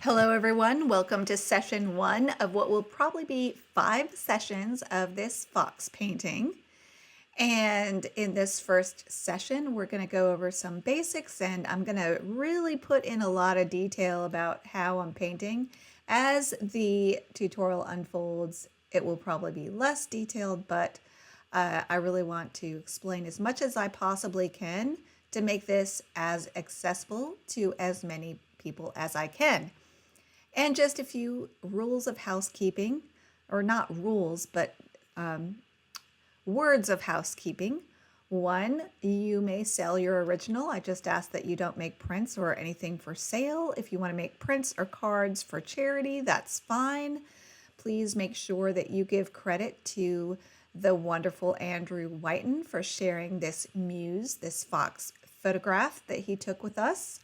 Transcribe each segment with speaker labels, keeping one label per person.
Speaker 1: Hello everyone, welcome to session 1 of what will probably be 5 sessions of this fox painting. And in this first session, we're going to go over some basics, and I'm going to really put in a lot of detail about how I'm painting. As the tutorial unfolds, it will probably be less detailed, but I really want to explain as much as I possibly can to make this as accessible to as many people as I can. And just a few rules of housekeeping, or not rules, but words of housekeeping. 1, you may sell your original. I just ask that you don't make prints or anything for sale. If you want to make prints or cards for charity, that's fine. Please make sure that you give credit to the wonderful Andrew Whiten for sharing this muse, this fox photograph that he took with us.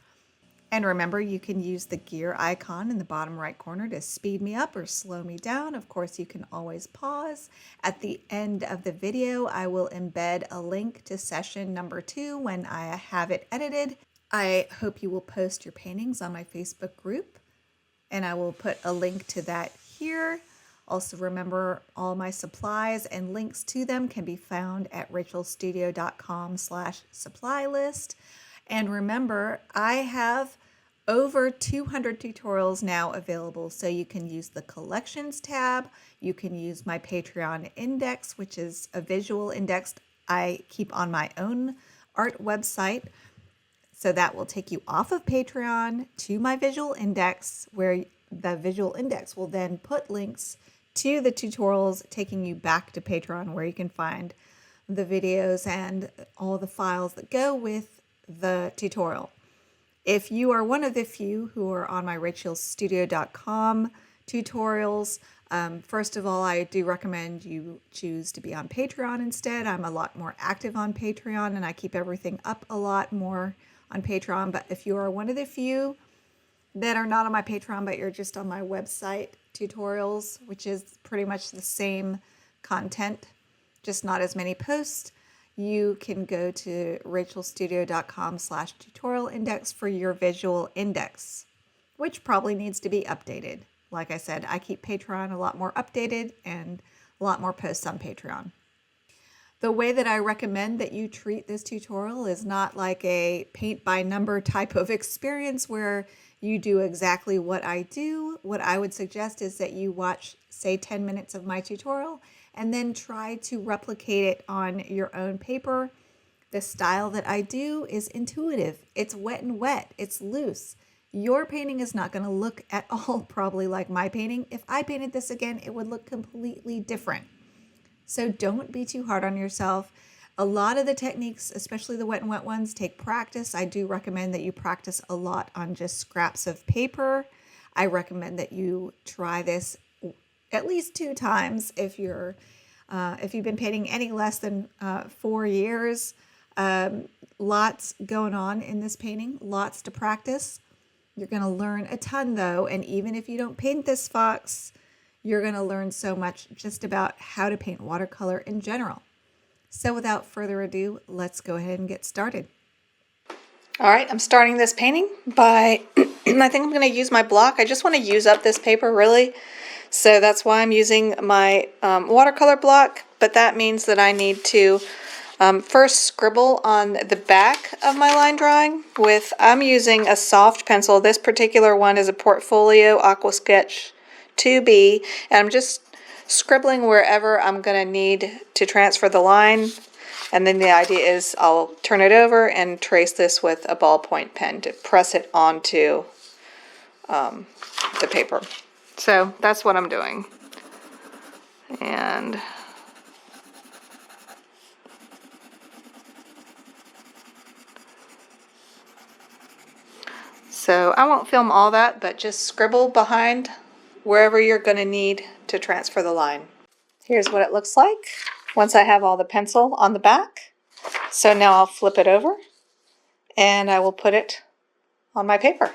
Speaker 1: And remember, you can use the gear icon in the bottom right corner to speed me up or slow me down. Of course, you can always pause. At the end of the video, I will embed a link to session number 2 when I have it edited. I hope you will post your paintings on my Facebook group, and I will put a link to that here. Also remember, all my supplies and links to them can be found at rachelstudio.com/supply list. And remember, I have over 200 tutorials now available, so you can use the collections tab. You can use my Patreon index, which is a visual index I keep on my own art website. So that will take you off of Patreon to my visual index, where the visual index will then put links to the tutorials, taking you back to Patreon, where you can find the videos and all the files that go with the tutorial. If you are one of the few who are on my rachelstudio.com tutorials, first of all, I do recommend you choose to be on Patreon instead. I'm a lot more active on Patreon, and I keep everything up a lot more on Patreon. But if you are one of the few that are not on my Patreon, but you're just on my website tutorials, which is pretty much the same content, just not as many posts, you can go to rachelstudio.com/tutorial index for your visual index, which probably needs to be updated. Like I said, I keep Patreon a lot more updated and a lot more posts on Patreon. The way that I recommend that you treat this tutorial is not like a paint by number type of experience where you do exactly what I do. What I would suggest is that you watch, say, 10 minutes of my tutorial and then try to replicate it on your own paper. The style that I do is intuitive. It's wet and wet. It's loose. Your painting is not going to look at all probably like my painting. If I painted this again, it would look completely different. So don't be too hard on yourself. A lot of the techniques, especially the wet and wet ones, take practice. I do recommend that you practice a lot on just scraps of paper. I recommend that you try this at least 2 times if you've been painting any less than 4 years. Lots going on in this painting, lots to practice. You're going to learn a ton though, and even if you don't paint this fox, you're going to learn so much just about how to paint watercolor in general. So without further ado, let's go ahead and get started. All right, I'm starting this painting by, I think I'm going to use my block. I just want to use up this paper really. So that's why I'm using my watercolor block, but that means that I need to first scribble on the back of my line drawing with, I'm using a soft pencil. This particular one is a Portfolio Aqua Sketch 2B, and I'm just scribbling wherever I'm going to need to transfer the line. And then the idea is I'll turn it over and trace this with a ballpoint pen to press it onto the paper. So that's what I'm doing. And so I won't film all that, but just scribble behind wherever you're going to need to transfer the line. Here's what it looks like once I have all the pencil on the back. So now I'll flip it over and I will put it on my paper.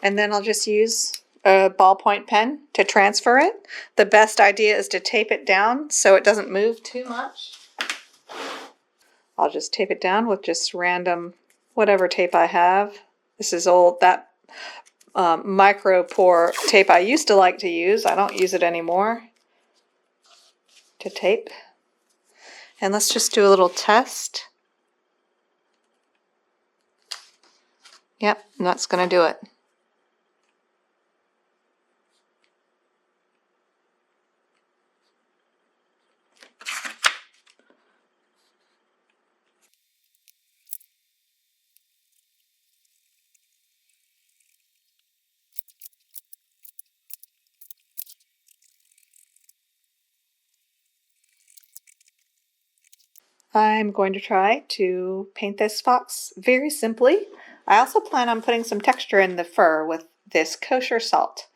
Speaker 1: And then I'll just use a ballpoint pen to transfer it. The best idea is to tape it down so it doesn't move too much. I'll just tape it down with just random whatever tape I have. This is old. That
Speaker 2: micro pour tape I used to like to use. I don't use it anymore to tape. And let's just do a little test. Yep, and that's going to do it. I'm going to try to paint this fox very simply. I also plan on putting some texture in the fur with this kosher salt.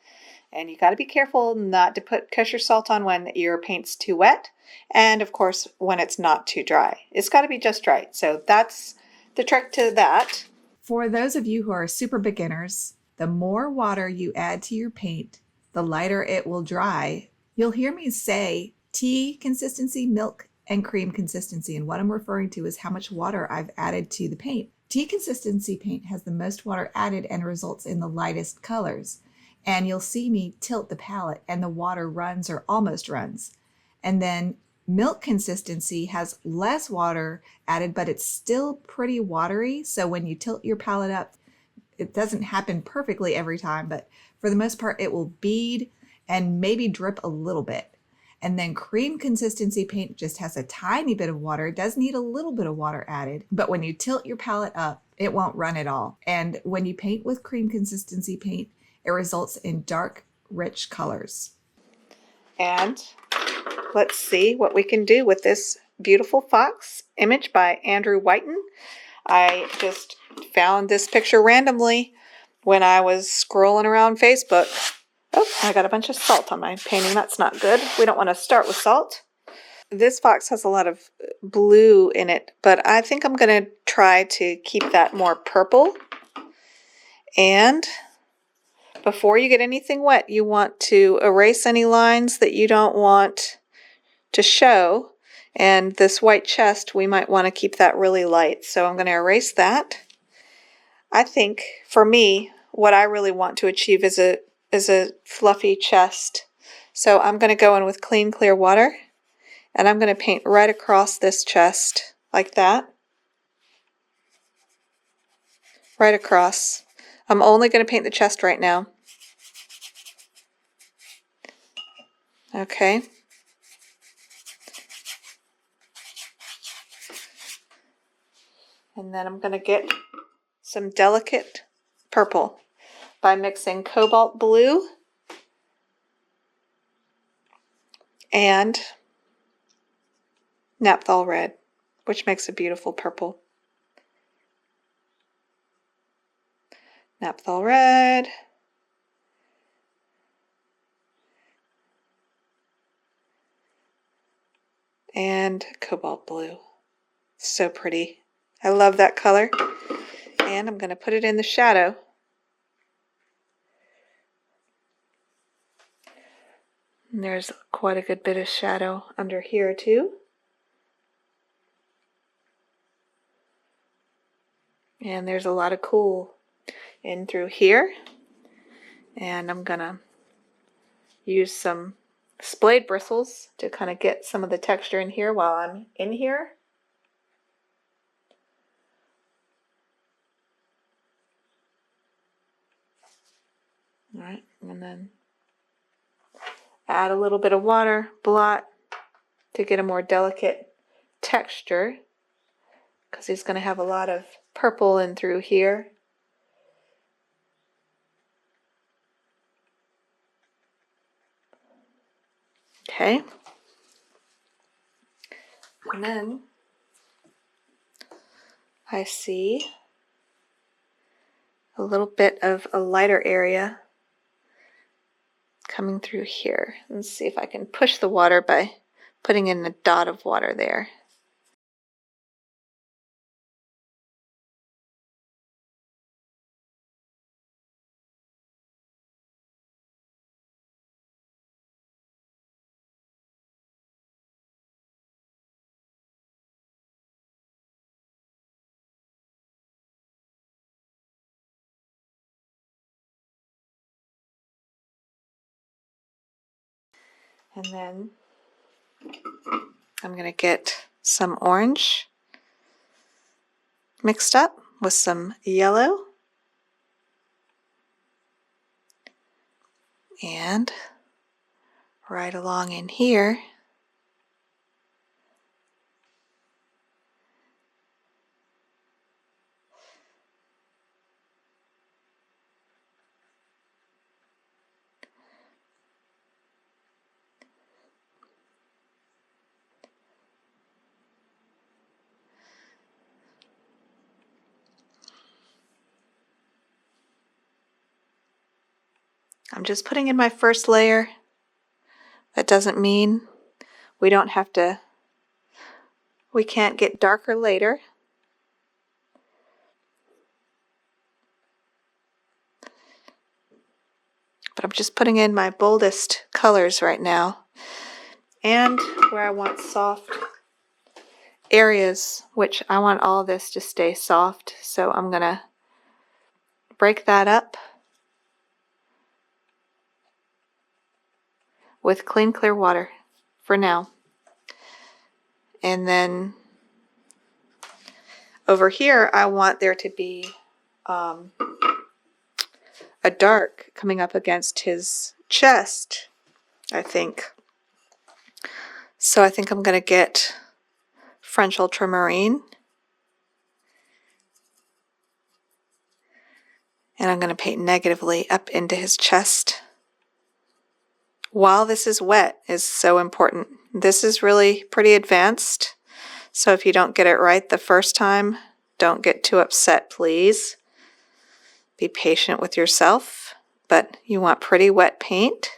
Speaker 2: And you got to be careful not to put kosher salt on when your paint's too wet, and of course when it's not too dry. It's got to be just right. So that's the trick to that.
Speaker 1: For those of you who are super beginners, the more water you add to your paint, the lighter it will dry. You'll hear me say tea consistency, milk, and cream consistency. And what I'm referring to is how much water I've added to the paint. Tea consistency paint has the most water added and results in the lightest colors. And you'll see me tilt the palette and the water runs or almost runs. And then milk consistency has less water added, but it's still pretty watery. So when you tilt your palette up, it doesn't happen perfectly every time, but for the most part, it will bead and maybe drip a little bit. And then cream consistency paint just has a tiny bit of water. It does need a little bit of water added, but when you tilt your palette up, it won't run at all. And when you paint with cream consistency paint, it results in dark, rich colors.
Speaker 2: And let's see what we can do with this beautiful fox image by Andrew Whiten. I just found this picture randomly when I was scrolling around Facebook. Oh, I got a bunch of salt on my painting. That's not good. We don't want to start with salt. This fox has a lot of blue in it, but I think I'm going to try to keep that more purple. And before you get anything wet, you want to erase any lines that you don't want to show. And this white chest, we might want to keep that really light. So I'm going to erase that. I think, for me, what I really want to achieve is a fluffy chest. So I'm going to go in with clean, clear water, and I'm going to paint right across this chest, like that. Right across. I'm only going to paint the chest right now. Okay. And then I'm going to get some delicate purple by mixing cobalt blue and naphthol red, which makes a beautiful purple. Naphthol red. And cobalt blue. So pretty. I love that color. And I'm going to put it in the shadow. And there's quite a good bit of shadow under here too. And there's a lot of cool in through here. And I'm going to use some splayed bristles to kind of get some of the texture in here while I'm in here. All right, and then add a little bit of water, blot, to get a more delicate texture, because he's going to have a lot of purple in through here. Okay. And then I see a little bit of a lighter area coming through here. Let's see if I can push the water by putting in a dot of water there. And then I'm going to get some orange mixed up with some yellow. And right along in here, I'm just putting in my first layer. That doesn't mean we can't get darker later. But I'm just putting in my boldest colors right now. And where I want soft areas, which I want all this to stay soft, so I'm going to break that up with clean, clear water for now. And then over here, I want there to be a dark coming up against his chest, I think. So I think I'm going to get French Ultramarine. And I'm going to paint negatively up into his chest. While this is wet is so important. This is really pretty advanced. So if you don't get it right the first time, don't get too upset, please. Be patient with yourself. But you want pretty wet paint,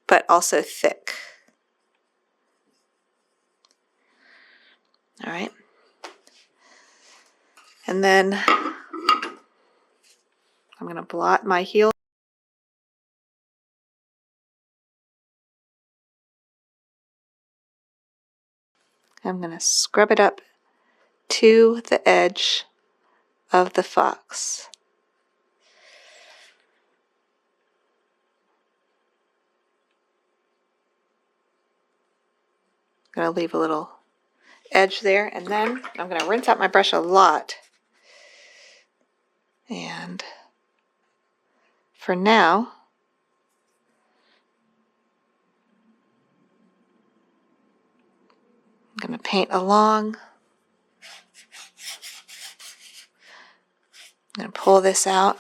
Speaker 2: but also thick. All right. And then I'm going to blot my heel. I'm going to scrub it up to the edge of the fox. I'm going to leave a little edge there, and then I'm going to rinse out my brush a lot. And for now, I'm going to paint along. I'm going to pull this out.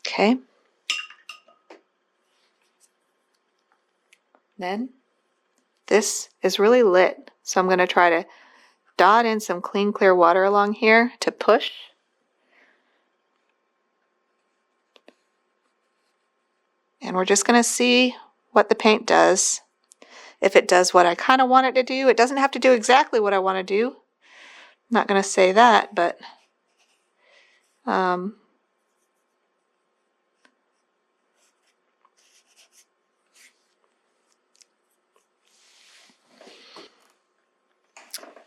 Speaker 2: Okay. Then this is really lit, so I'm going to try to dot in some clean, clear water along here to push. And we're just going to see what the paint does. If it does what I kind of want it to do. It doesn't have to do exactly what I want to do. I'm not going to say that, but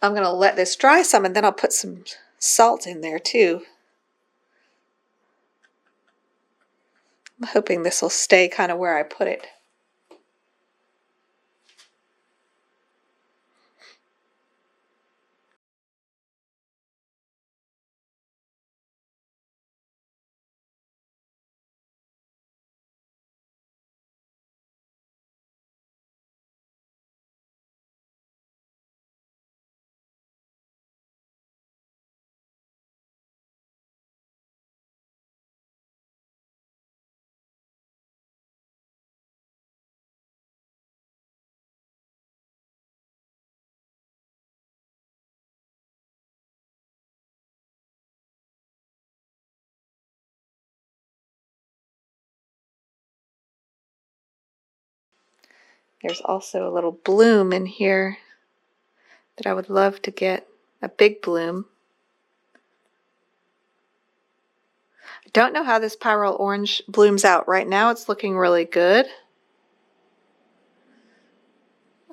Speaker 2: I'm going to let this dry some, and then I'll put some salt in there too. I'm hoping this will stay kind of where I put it. There's also a little bloom in here that I would love to get, a big bloom. I don't know how this pyrrole orange blooms out. Right now it's looking really good.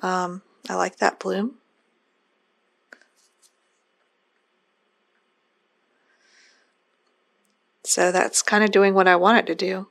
Speaker 2: I like that bloom. So that's kind of doing what I want it to do.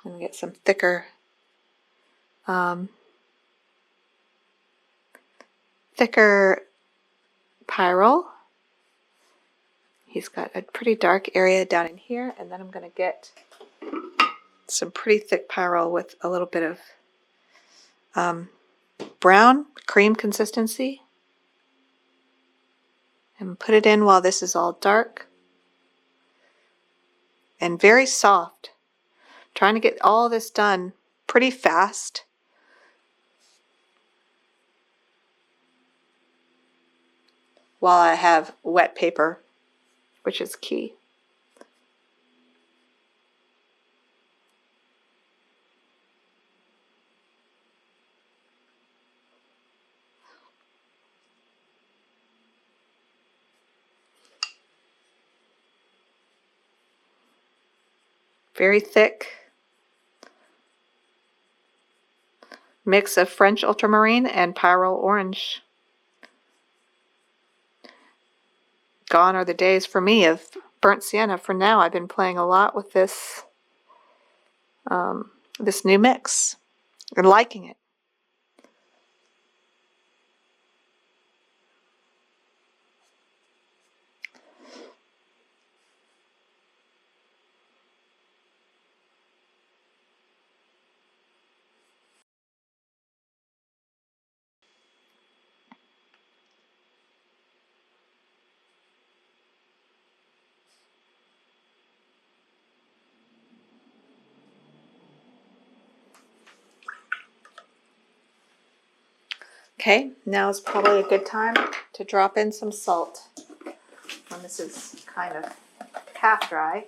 Speaker 2: I'm going to get some thicker pyrrole. He's got a pretty dark area down in here, and then I'm going to get some pretty thick pyrrole with a little bit of brown cream consistency, and put it in while this is all dark and very soft. I'm trying to get all this done pretty fast. While I have wet paper, which is key. Very thick mix of French ultramarine and pyrrole orange. Gone are the days for me of burnt sienna. For now, I've been playing a lot with this this new mix and liking it. Okay, now is probably a good time to drop in some salt when this is kind of half dry.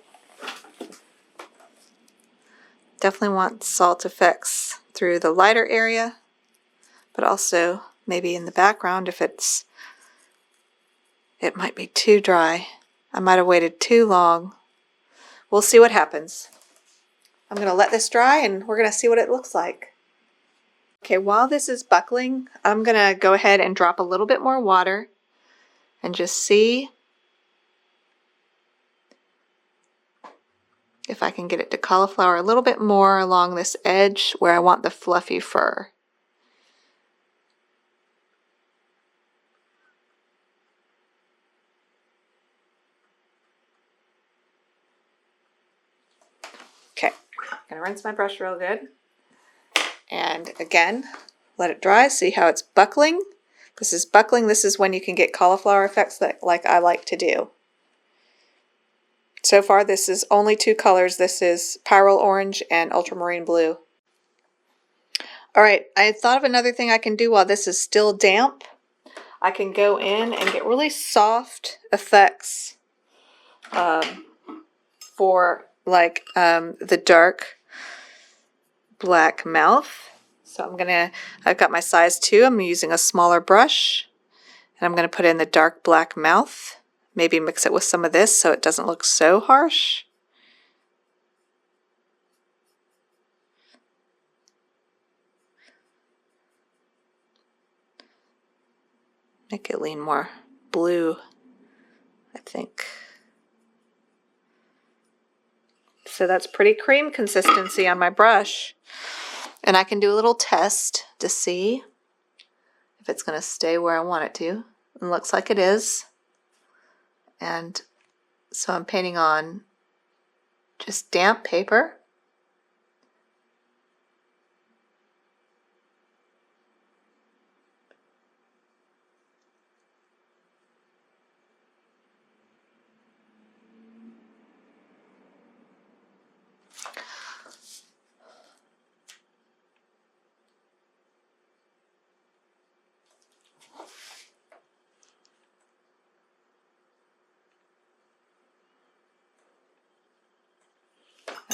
Speaker 2: Definitely want salt effects through the lighter area, but also maybe in the background if it might be too dry. I might have waited too long. We'll see what happens. I'm going to let this dry and we're going to see what it looks like. Okay, while this is buckling, I'm going to go ahead and drop a little bit more water and just see if I can get it to cauliflower a little bit more along this edge where I want the fluffy fur. Okay, I'm going to rinse my brush real good. And again, let it dry. See how it's buckling? This is buckling. This is when you can get cauliflower effects like I like to do. So far, this is only two colors. This is pyrrole orange and ultramarine blue. All right, I thought of another thing I can do while this is still damp. I can go in and get really soft effects for like the dark black mouth. So I've got my size 2. I'm using a smaller brush, and I'm going to put in the dark black mouth. Maybe mix it with some of this so it doesn't look so harsh. Make it lean more blue, I think. So that's pretty cream consistency on my brush. And I can do a little test to see if it's going to stay where I want it to. It looks like it is. And so I'm painting on just damp paper.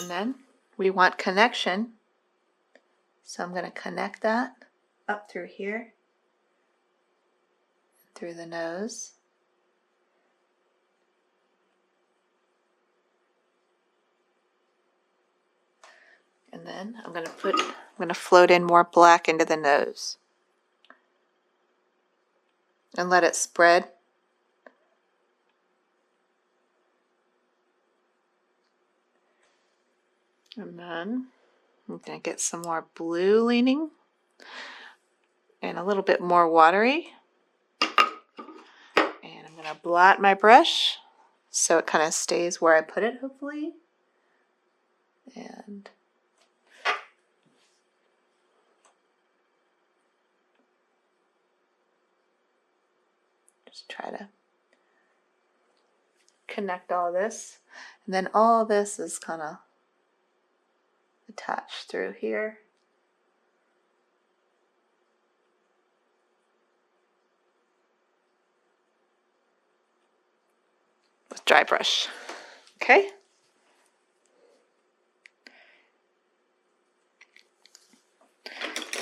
Speaker 2: And then we want connection. So I'm going to connect that up through here, through the nose. And then I'm going to float in more black into the nose and let it spread. And then I'm going to get some more blue leaning and a little bit more watery. And I'm going to blot my brush so it kind of stays where I put it, hopefully. And just try to connect all this. And then all this is kind of attached through here. With dry brush. Okay?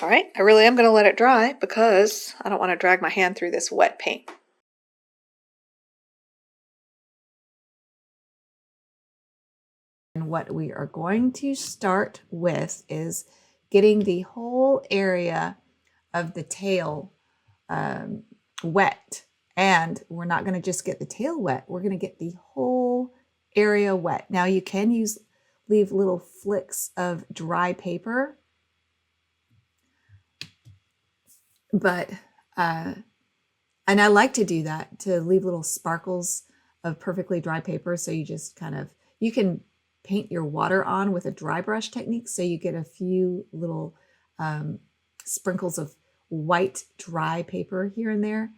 Speaker 2: All right, I really am going to let it dry because I don't want to drag my hand through this wet paint.
Speaker 1: And what we are going to start with is getting the whole area of the tail wet. And we're not going to just get the tail wet, we're going to get the whole area wet. Now you can leave little flicks of dry paper, but and I like to do that, to leave little sparkles of perfectly dry paper. So you just you can paint your water on with a dry brush technique, so you get a few little sprinkles of white dry paper here and there.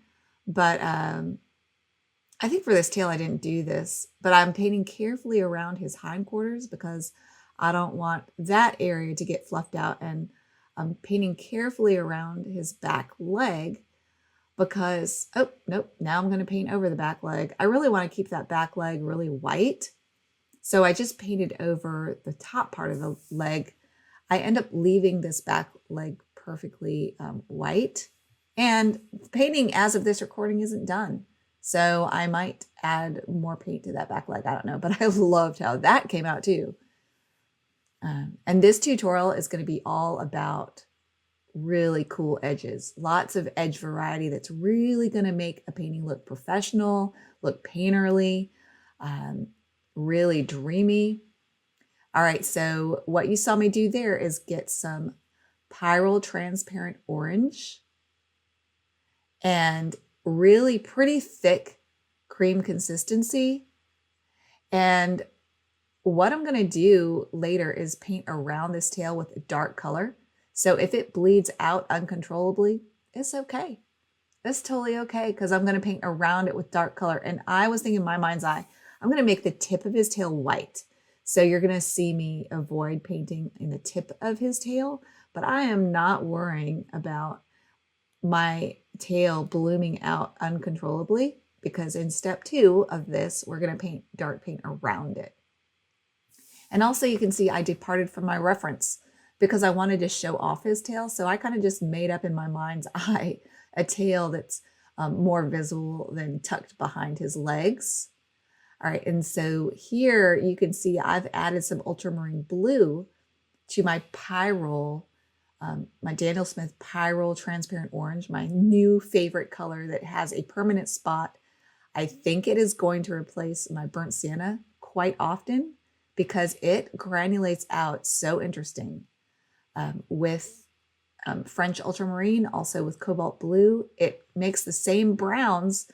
Speaker 1: But I think for this tail I didn't do this, but I'm painting carefully around his hindquarters because I don't want that area to get fluffed out, and I'm painting carefully around his back leg because, oh, nope, now I'm going to paint over the back leg. I really want to keep that back leg really white. So I just painted over the top part of the leg. I end up leaving this back leg perfectly white. And painting as of this recording isn't done. So I might add more paint to that back leg. I don't know, but I loved how that came out too. And this tutorial is going to be all about really cool edges. Lots of edge variety that's really going to make a painting look professional, look painterly, really dreamy. All right, so what you saw me do there is get some Pyrrol Transparent Orange and really pretty thick cream consistency. And what I'm going to do later is paint around this tail with a dark color. So if it bleeds out uncontrollably, it's okay. It's totally okay because I'm going to paint around it with dark color. And I was thinking in my mind's eye, I'm going to make the tip of his tail white. So you're going to see me avoid painting in the tip of his tail, but I am not worrying about my tail blooming out uncontrollably because in step 2 of this, we're going to paint dark paint around it. And also you can see I departed from my reference because I wanted to show off his tail. So I kind of just made up in my mind's eye a tail that's more visible than tucked behind his legs. All right, and so here you can see I've added some ultramarine blue to my Pyrrol, my Daniel Smith Pyrrol Transparent Orange, my new favorite color that has a permanent spot. I think it is going to replace my burnt sienna quite often because it granulates out so interesting with French ultramarine, also with cobalt blue. It makes the same browns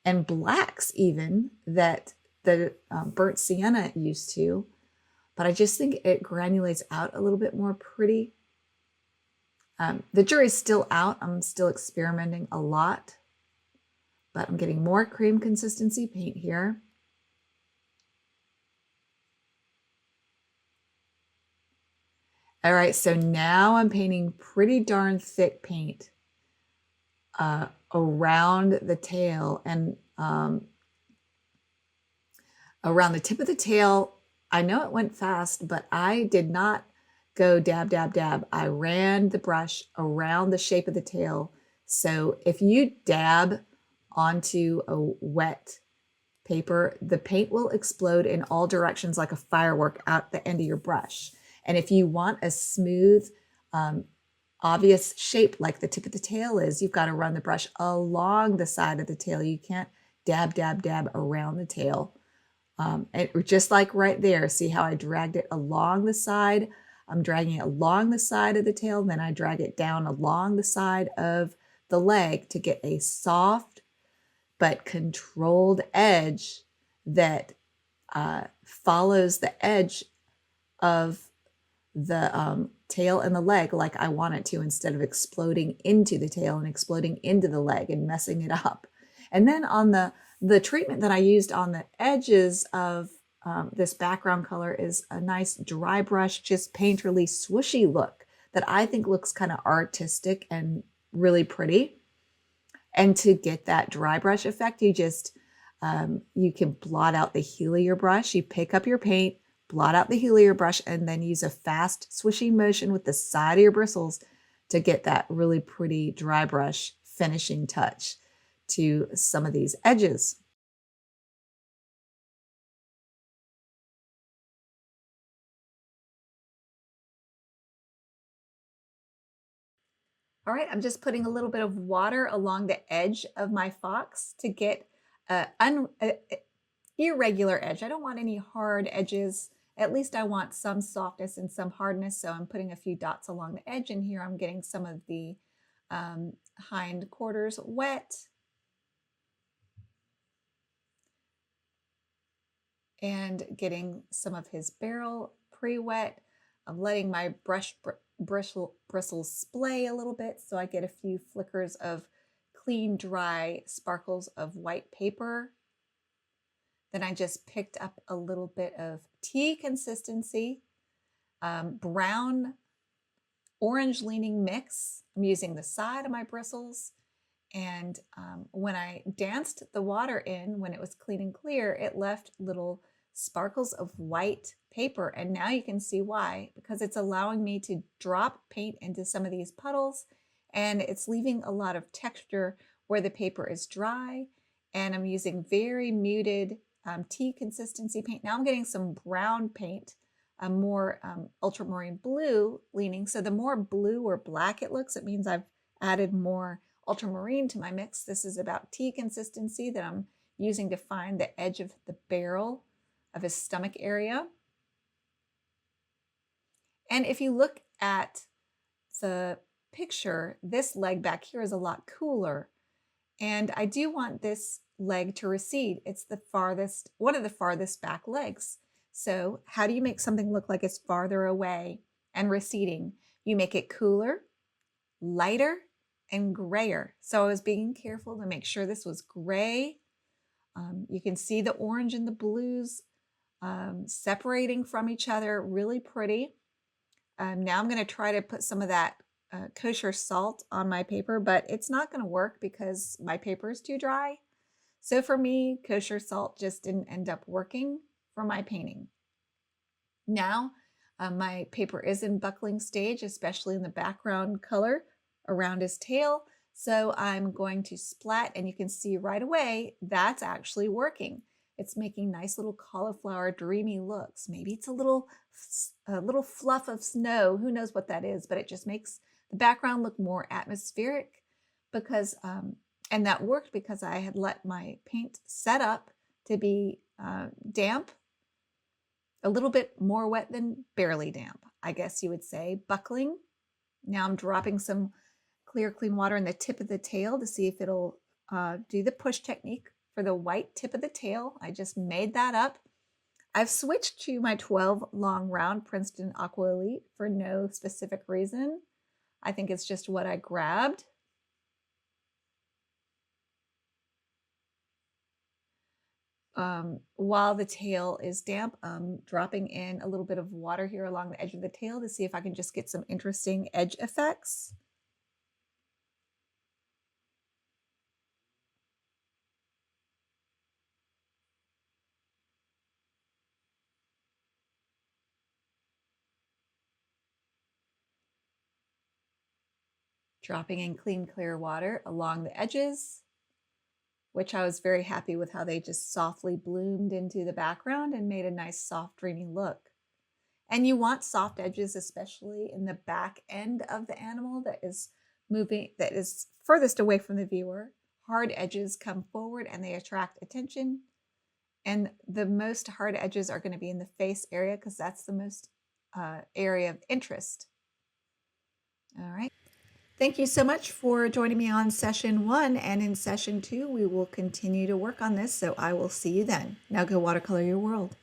Speaker 1: and blacks even that the burnt sienna used to, but I just think it granulates out a little bit more pretty. The jury's still out. I'm still experimenting a lot, but I'm getting more cream consistency paint here. All right, so now I'm painting pretty darn thick paint around the tail and around the tip of the tail. I know it went fast, but I did not go dab, dab, dab. I ran the brush around the shape of the tail. So if you dab onto a wet paper, the paint will explode in all directions like a firework out the end of your brush. And if you want a smooth, um, obvious shape like the tip of the tail is, you've got to run the brush along the side of the tail. You can't dab, dab, dab around the tail. And just like right there, see how I dragged it along the side? I'm dragging it along the side of the tail, then I drag it down along the side of the leg to get a soft but controlled edge that follows the edge of the tail and the leg like I want it to, instead of exploding into the tail and exploding into the leg and messing it up. And then on the treatment that I used on the edges of this background color is a nice dry brush, just painterly swooshy look that I think looks kind of artistic and really pretty. And to get that dry brush effect, you can blot out the heel of your brush. You pick up your paint, blot out the heel of your brush, and then use a fast swishing motion with the side of your bristles to get that really pretty dry brush finishing touch to some of these edges. All right, I'm just putting a little bit of water along the edge of my fox to get an irregular edge. I don't want any hard edges. At least I want some softness and some hardness. So I'm putting a few dots along the edge, and here I'm getting some of the hind quarters wet. And getting some of his barrel pre-wet. I'm letting my bristles splay a little bit so I get a few flickers of clean, dry sparkles of white paper. Then I just picked up a little bit of tea consistency, brown orange leaning mix. I'm using the side of my bristles. And when I danced the water in, when it was clean and clear, it left little sparkles of white paper. And now you can see why, because it's allowing me to drop paint into some of these puddles, and it's leaving a lot of texture where the paper is dry. And I'm using very muted tea consistency paint. Now I'm getting some brown paint, a more ultramarine blue leaning. So the more blue or black it looks, it means I've added more ultramarine to my mix. This is about tea consistency that I'm using to find the edge of the barrel of his stomach area. And if you look at the picture, this leg back here is a lot cooler. And I do want this leg to recede. It's one of the farthest back legs. So how do you make something look like it's farther away and receding? You make it cooler, lighter, and grayer. So I was being careful to make sure this was gray. You can see the orange and the blues separating from each other, really pretty. Now I'm going to try to put some of that kosher salt on my paper, but it's not going to work because my paper is too dry. So for me, kosher salt just didn't end up working for my painting. Now my paper is in buckling stage, especially in the background color around his tail. So I'm going to splat, and you can see right away that's actually working. It's making nice little cauliflower dreamy looks. Maybe it's a little fluff of snow. Who knows what that is, but it just makes the background look more atmospheric because, and that worked because I had let my paint set up to be damp, a little bit more wet than barely damp, I guess you would say, buckling. Now I'm dropping some clear, clean water in the tip of the tail to see if it'll do the push technique for the white tip of the tail. I just made that up. I've switched to my 12 long round Princeton Aqua Elite for no specific reason. I think it's just what I grabbed. While the tail is damp, I'm dropping in a little bit of water here along the edge of the tail to see if I can just get some interesting edge effects. dropping in clean, clear water along the edges, which I was very happy with how they just softly bloomed into the background and made a nice soft dreamy look. And you want soft edges, especially in the back end of the animal that is moving, that is furthest away from the viewer. Hard edges come forward and they attract attention. And the most hard edges are going to be in the face area because that's the most area of interest. All right. Thank you so much for joining me on session 1. And in session 2, we will continue to work on this. So I will see you then. Now go watercolor your world.